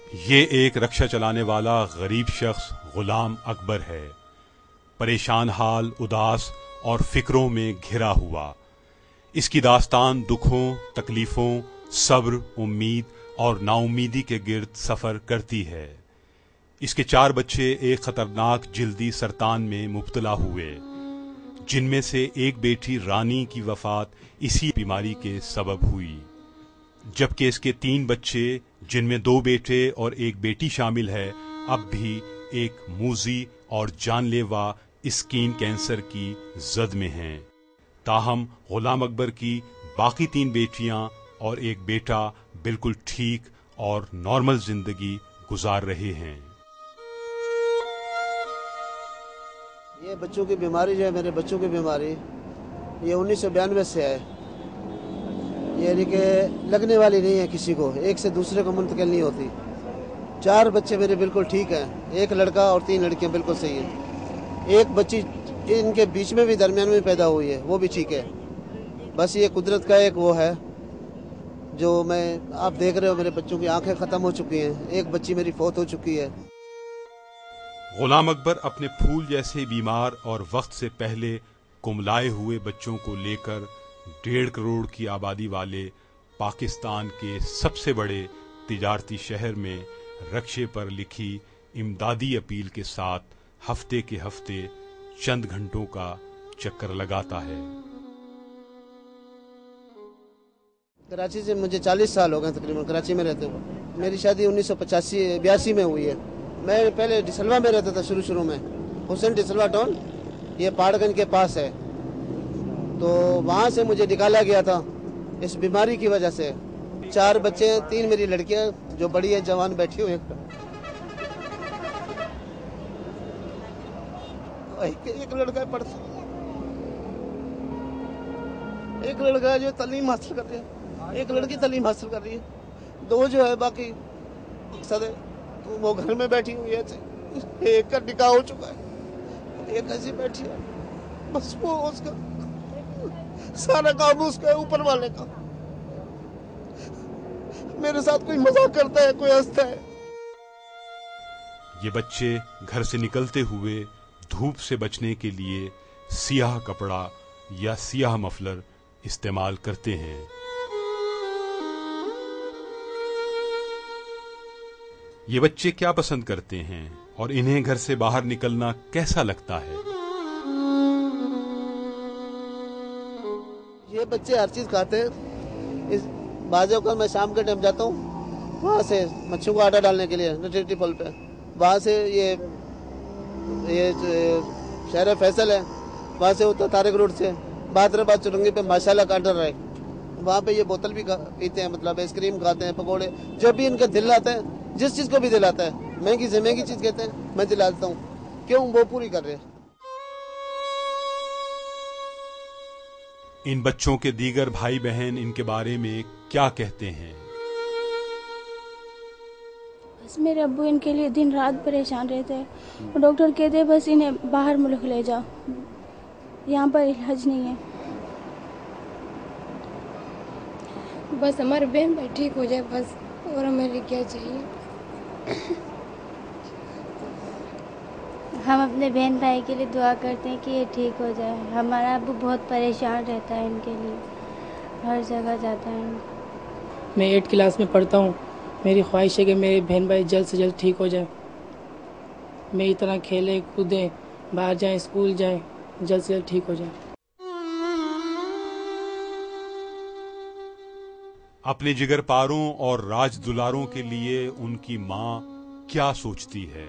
یہ ایک رکشہ چلانے والا غریب شخص غلام اکبر ہے، پریشان حال، اداس اور فکروں میں گھرا ہوا۔ اس کی داستان دکھوں، تکلیفوں، صبر، امید اور نا امیدی کے گرد سفر کرتی ہے۔ اس کے 4 بچے ایک خطرناک جلدی سرطان میں مبتلا ہوئے، جن میں سے ایک بیٹی رانی کی وفات اسی بیماری کے سبب ہوئی، جبکہ اس کے 3 بچے جن میں 2 بیٹے اور ایک بیٹی شامل ہے اب بھی ایک موذی اور جان لیوا اسکین کینسر کی زد میں ہیں۔ تاہم غلام اکبر کی باقی 3 بیٹیاں اور ایک بیٹا بالکل ٹھیک اور نارمل زندگی گزار رہے ہیں۔ یہ بچوں کی بیماری جو ہے، میرے بچوں کی بیماری، یہ 1992 سے ہے، یعنی کہ لگنے والی نہیں ہے کسی کو، ایک سے دوسرے کو منتقل نہیں ہوتی۔ 4 بچے میرے بالکل ٹھیک ہیں، ایک لڑکا اور 3 لڑکیاں بالکل صحیح ہیں۔ ایک بچی ان کے بیچ میں بھی درمیان میں پیدا ہوئی ہے، وہ بھی ٹھیک ہے۔ بس یہ قدرت کا ایک وہ ہے جو آپ دیکھ رہے ہو، میرے بچوں کی آنکھیں ختم ہو چکی ہیں، ایک بچی میری فوت ہو چکی ہے۔ غلام اکبر اپنے پھول جیسے بیمار اور وقت سے پہلے کملائے ہوئے بچوں کو لے کر 1.5 کروڑ کی آبادی والے پاکستان کے سب سے بڑے تجارتی شہر میں رکشے پر لکھی امدادی اپیل کے ساتھ ہفتے کے ہفتے چند گھنٹوں کا چکر لگاتا ہے۔ کراچی سے مجھے 40 سال ہو گئے تقریباً کراچی میں رہتے ہوئے۔ میری شادی 1982 میں ہوئی ہے۔ میں پہلے ڈسلوا میں رہتا تھا شروع میں، حسین ڈسلوا ٹاؤن، یہ پہاڑ گنج کے پاس ہے۔ تو وہاں سے مجھے نکالا گیا تھا اس بیماری کی وجہ سے۔ 4 بچے ہیں، 3 میری لڑکیاں جو بڑی ہیں، جوان بیٹھی ہوئی ہیں۔ ایک لڑکا پڑھتا، ایک لڑکا جو تعلیم حاصل کر رہا ہے، ایک لڑکی تعلیم حاصل کر رہی ہے، 2 جو ہے باقی مقصد ہے وہ گھر میں بیٹھی ہوئی ہے۔ ایک کا نکاح ہو چکا ہے، ایک ایسی بیٹھی ہے، بس وہ اس کا سارا کام اس کا ہے، اوپر والے کا۔ میرے ساتھ کوئی مذاق کرتا ہے، کوئی ہنستا ہے۔ یہ بچے گھر سے نکلتے ہوئے دھوپ سے بچنے کے لیے سیاہ کپڑا یا سیاہ مفلر استعمال کرتے ہیں۔ یہ بچے کیا پسند کرتے ہیں اور انہیں گھر سے باہر نکلنا کیسا لگتا ہے؟ یہ بچے ہر چیز کھاتے ہیں۔ بعض اوقات میں شام کے ٹائم جاتا ہوں وہاں سے مچھیوں کو آٹا ڈالنے کے لیے نٹیٹی پل پہ، وہاں سے یہ شہر فیصل ہے، وہاں سے ہوتا طارق روڈ سے بہادرآباد چرنگی پہ ماشاءاللہ کانٹر رہے، وہاں پہ یہ بوتل بھی پیتے ہیں، مطلب آئس کریم کھاتے ہیں، پکوڑے، جب بھی ان کا دل آتا ہے، جس چیز کو بھی دل آتا ہے، مہنگی سے مہنگی چیز کہتے ہیں، میں دلا دیتا ہوں، کیوں وہ پوری کر رہے ہیں۔ ان بچوں کے دیگر بھائی بہن ان کے بارے میں کیا کہتے ہیں؟ بس میرے ابو ان کے لیے دن رات پریشان رہتے ہیں، ڈاکٹر کہتے ہیں بس انہیں باہر ملک لے جاؤ، یہاں پر علاج نہیں ہے۔ بس ہمارے بہن بھائی ٹھیک ہو جائے بس، اور ہمیں کیا چاہیے۔ ہم اپنے بہن بھائی کے لیے دعا کرتے ہیں کہ یہ ٹھیک ہو جائے۔ ہمارا ابو بہت پریشان رہتا ہے ان کے لیے، ہر جگہ جاتا ہے۔ میں 8 کلاس میں پڑھتا ہوں، میری خواہش ہے کہ میرے بہن بھائی جلد سے جلد ٹھیک ہو جائیں، میری طرح کھیلیں کودیں، باہر جائیں، اسکول جائیں، جلد سے جلد ٹھیک ہو جائیں۔ اپنے جگر پاروں اور راج دلاروں کے لیے ان کی ماں کیا سوچتی ہے؟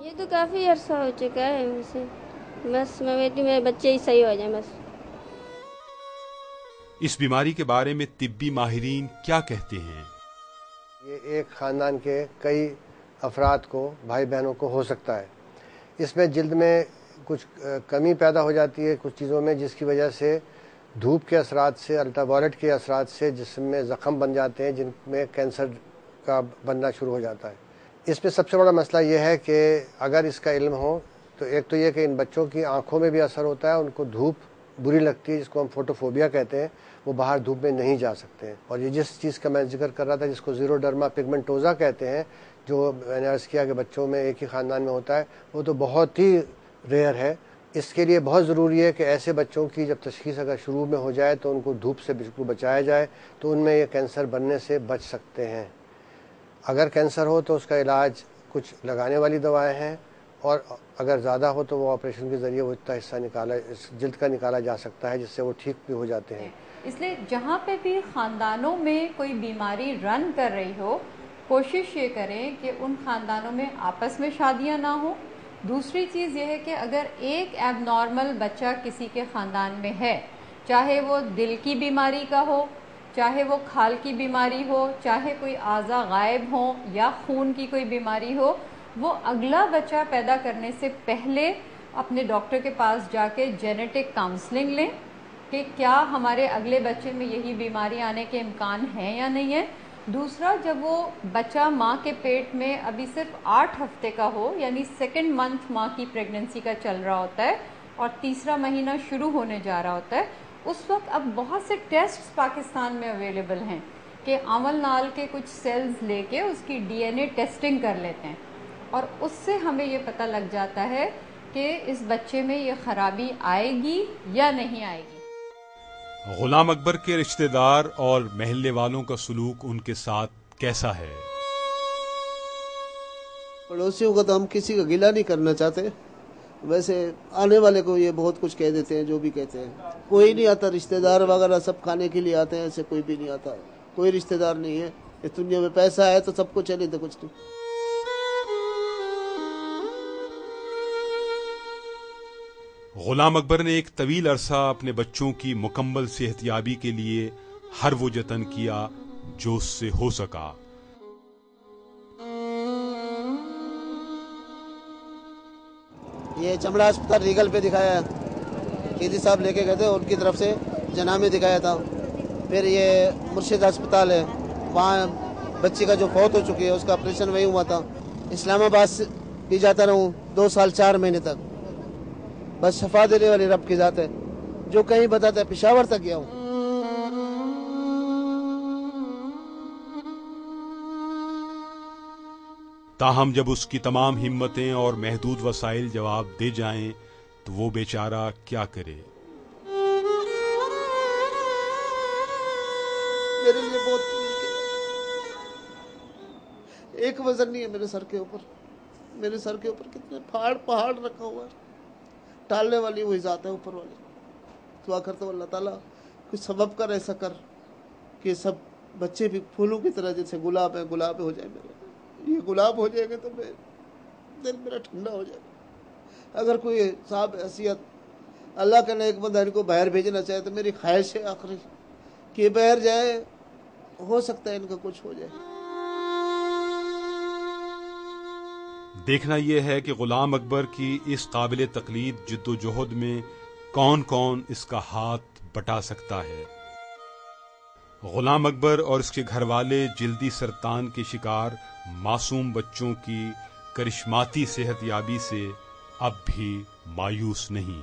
یہ تو کافی عرصہ ہو چکا ہے ویسے، بس میں بیٹی میرے بچے ہی صحیح ہو جائیں بس۔ اس بیماری کے بارے میں طبی ماہرین کیا کہتے ہیں؟ یہ ایک خاندان کے کئی افراد کو، بھائی بہنوں کو ہو سکتا ہے۔ اس میں جلد میں کچھ کمی پیدا ہو جاتی ہے کچھ چیزوں میں، جس کی وجہ سے دھوپ کے اثرات سے، الٹرا وائلٹ کے اثرات سے جسم میں زخم بن جاتے ہیں، جن میں کینسر کا بننا شروع ہو جاتا ہے۔ اس میں سب سے بڑا مسئلہ یہ ہے کہ اگر اس کا علم ہو تو ایک تو یہ کہ ان بچوں کی آنکھوں میں بھی اثر ہوتا ہے، ان کو دھوپ بری لگتی ہے، جس کو ہم فوٹوفوبیا کہتے ہیں، وہ باہر دھوپ میں نہیں جا سکتے ہیں. اور یہ جس چیز کا میں ذکر کر رہا تھا جس کو زیروڈرما پگمنٹوزا کہتے ہیں، جو میں نے عرض کیا کہ بچوں میں ایک ہی خاندان میں ہوتا ہے، وہ تو بہت ہی ریئر ہے. اس کے لیے بہت ضروری ہے کہ ایسے بچوں کی جب تشخیص اگر شروع میں ہو جائے تو ان کو دھوپ سے بالکل بچایا جائے، تو ان میں یہ کینسر بننے سے بچ سکتے ہیں. اگر کینسر ہو تو اس کا علاج کچھ لگانے والی دوائیں ہیں، اور اگر زیادہ ہو تو وہ آپریشن کے ذریعے وہ اتنا حصہ جلد کا نکالا جا سکتا ہے جس سے وہ ٹھیک بھی ہو جاتے ہیں. اس لیے جہاں پہ بھی خاندانوں میں کوئی بیماری رن کر رہی ہو، کوشش یہ کریں کہ ان خاندانوں میں آپس میں شادیاں نہ ہوں. دوسری چیز یہ ہے کہ اگر ایک ایب نارمل بچہ کسی کے خاندان میں ہے، چاہے وہ دل کی بیماری کا ہو، چاہے وہ کھال کی بیماری ہو، چاہے کوئی اعضاء غائب ہوں یا خون کی کوئی بیماری ہو، وہ اگلا بچہ پیدا کرنے سے پہلے اپنے ڈاکٹر کے پاس جا کے جینیٹک کاؤنسلنگ لیں کہ کیا ہمارے اگلے بچے میں یہی بیماری آنے کے امکان ہیں یا نہیں ہے. دوسرا، جب وہ بچہ ماں کے پیٹ میں ابھی صرف 8 ہفتے کا ہو، یعنی سیکنڈ منتھ ماں کی پریگننسی کا چل رہا ہوتا ہے اور تیسرا مہینہ شروع ہونے جا رہا ہوتا ہے، اس وقت اب بہت سے ٹیسٹس پاکستان میں اویلیبل ہیں کہ آمل نال کے کچھ سیلز لے کے اس کی ڈی این اے ٹیسٹنگ کر لیتے ہیں، اور اس سے ہمیں یہ پتہ لگ جاتا ہے کہ اس بچے میں یہ خرابی آئے گی یا نہیں آئے گی. غلام اکبر کے رشتہ دار اور محلے والوں کا سلوک ان کے ساتھ کیسا ہے؟ پڑوسیوں کا تو ہم کسی کا گلہ نہیں کرنا چاہتے، ویسے آنے والے کو یہ بہت کچھ کہہ دیتے ہیں، جو بھی کہتے ہیں. کوئی نہیں آتا، رشتہ دار وغیرہ سب کھانے کے لیے آتے ہیں، ایسے کوئی بھی نہیں آتا. کوئی رشتہ دار نہیں ہے اس دنیا میں. پیسہ ہے تو سب کچھ ہے، نہیں تو کچھ نہیں. غلام اکبر نے ایک طویل عرصہ اپنے بچوں کی مکمل صحت یابی کے لیے ہر وہ جتن کیا جو اس سے ہو سکا. یہ چمڑا اسپتال ریگل پہ دکھایا، قیدی صاحب لے کے گئے تھے، ان کی طرف سے جناح میں دکھایا تھا. پھر یہ مرشد اسپتال ہے، وہاں بچی کا جو فوت ہو چکی ہے اس کا آپریشن وہی ہوا تھا. اسلام آباد بھی جاتا رہوں 2 سال 4 مہینے تک. بس شفا دینے والی رب کی ذات ہے، جو کہیں بتاتا ہے. پشاور تک گیا ہوں. تاہم جب اس کی تمام ہمتیں اور محدود وسائل جواب دے جائیں تو وہ بیچارہ کیا کرے؟ میرے لیے بہت مشکل ہے. ایک وزن نہیں ہے میرے سر کے اوپر. میرے سر کے اوپر کتنے پہاڑ رکھا ہوا ہے. ٹالنے والی وہی ذات ہے اوپر والی. دعا کرتا ہوں اللہ تعالیٰ کچھ سبب کر، ایسا کر کہ سب بچے بھی پھولوں کی طرح جیسے گلاب ہو جائے. میرے یہ گلاب ہو جائے گا تو دل میرا ٹھنڈا ہو جائے گا. اگر کوئی صاحب حیثیت اللہ کا نیک بندہ ان کو باہر بھیجنا چاہے تو میری خواہش ہے آخری کہ باہر جائے، ہو سکتا ہے ان کا کچھ ہو جائے. دیکھنا یہ ہے کہ غلام اکبر کی اس قابل تقلید جد و جہد میں کون کون اس کا ہاتھ بٹا سکتا ہے. غلام اکبر اور اس کے گھر والے جلدی سرطان کے شکار معصوم بچوں کی کرشماتی صحت یابی سے اب بھی مایوس نہیں.